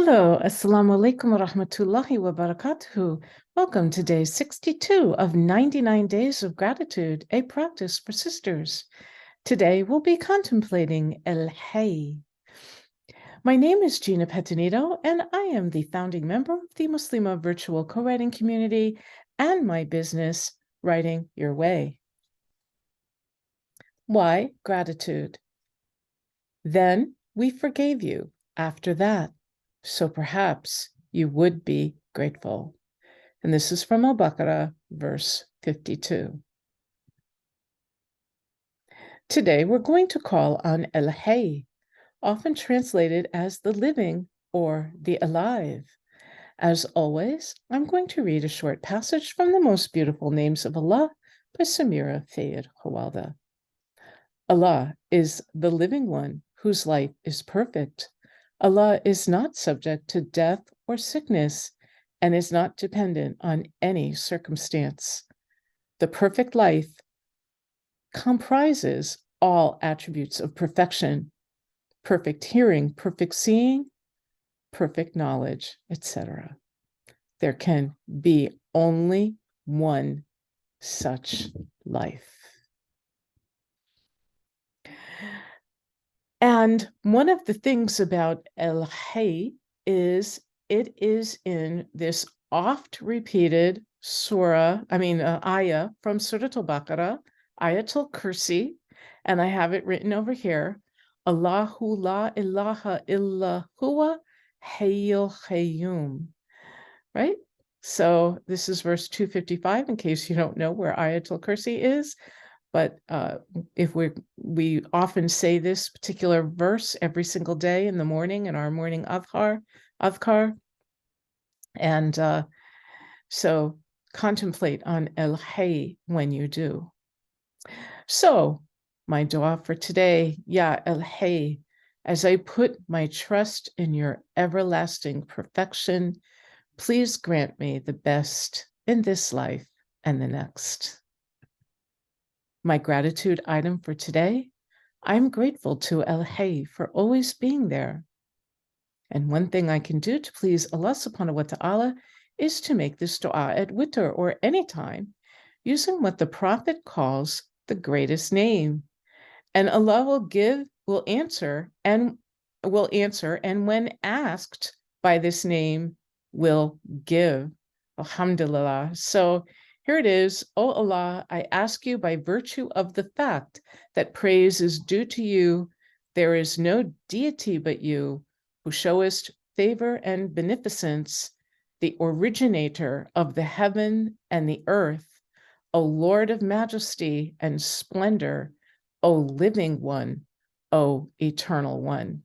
Hello, Assalamu alaikum wa rahmatullahi wa barakatuhu. Welcome to day 62 of 99 Days of Gratitude, a practice for sisters. Today we'll be contemplating El Hay. My name is Gina Petanito, and I am the founding member of the Muslima virtual co-writing community and my business, Writing Your Way. Why gratitude? Then we forgave you after that. So perhaps you would be grateful. And this is from Al-Baqarah, verse 52. Today, we're going to call on El Hay, often translated as the living or the alive. As always, I'm going to read a short passage from the Most Beautiful Names of Allah by Samira Fayed Hawalda. Allah is the living one whose life is perfect. Allah is not subject to death or sickness and is not dependent on any circumstance. The perfect life comprises all attributes of perfection: perfect hearing, perfect seeing, perfect knowledge, etc. There can be only one such life. And one of the things about El Hay is it is in this oft repeated ayah from Surah Al-Baqarah, Ayatul Kursi, and I have it written over here, Allahu la ilaha illa huwa hayyul qayyum, right? So this is verse 255, in case you don't know where Ayatul Kursi is. But if we often say this particular verse every single day in the morning in our morning adhkar. And so contemplate on El Hay when you do. So my dua for today, Ya El Hay, as I put my trust in your everlasting perfection, please grant me the best in this life and the next. My gratitude item for today, I'm grateful to El Hay for always being there. And one thing I can do to please Allah subhanahu wa ta'ala is to make this dua at witr or any time using what the Prophet calls the greatest name. And Allah will answer, and when asked by this name, will give. Alhamdulillah. So here it is. O Allah, I ask you by virtue of the fact that praise is due to you, there is no deity but you, who showest favor and beneficence, the originator of the heaven and the earth, O Lord of majesty and splendor, O living one, O eternal one.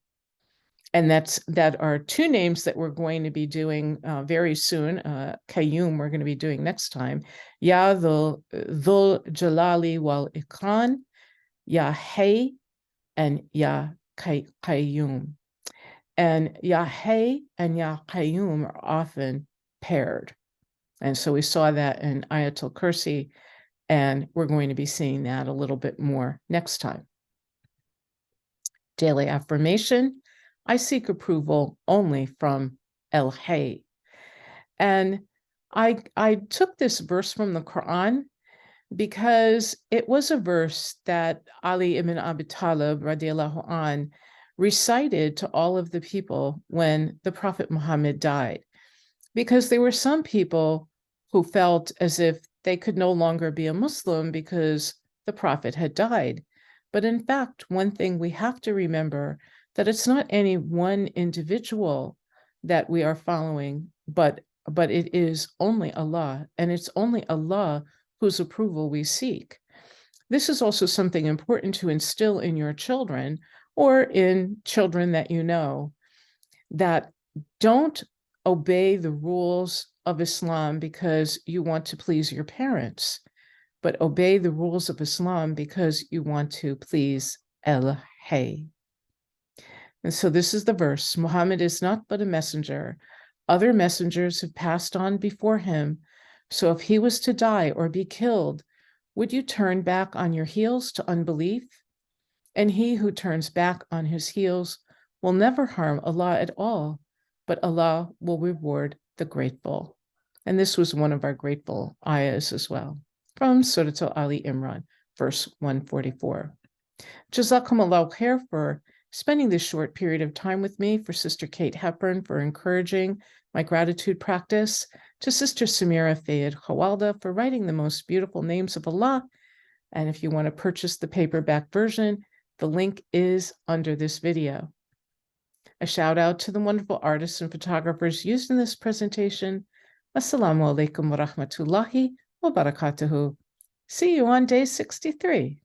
And that are two names that we're going to be doing very soon. Qayyum we're going to be doing next time. Ya Dhul Jalali wal Ikram, Ya Hay, and Ya Qayyum. And Ya Hay and Ya Qayyum are often paired. And so we saw that in Ayatul Kursi, and we're going to be seeing that a little bit more next time. Daily affirmation: I seek approval only from El Hay. And I took this verse from the Quran because it was a verse that Ali ibn Abi Talib radiallahu an recited to all of the people when the Prophet Muhammad died. Because there were some people who felt as if they could no longer be a Muslim because the Prophet had died. But in fact, one thing we have to remember, that it's not any one individual that we are following, but it is only Allah, and it's only Allah whose approval we seek. This is also something important to instill in your children or in children that you know, that don't obey the rules of Islam because you want to please your parents, but obey the rules of Islam because you want to please El Hay. And so this is the verse: Muhammad is not but a messenger. Other messengers have passed on before him. So if he was to die or be killed, would you turn back on your heels to unbelief? And he who turns back on his heels will never harm Allah at all, but Allah will reward the grateful. And this was one of our grateful ayahs as well, from Surah Ali Imran, verse 144. Jazakumullah khair for spending this short period of time with me, for Sister Kate Hepburn for encouraging my gratitude practice, to Sister Samira Fayed Khawalda for writing the most beautiful names of Allah. And if you want to purchase the paperback version, the link is under this video. A shout out to the wonderful artists and photographers used in this presentation. Assalamu alaikum wa rahmatullahi wa barakatuhu. See you on day 63.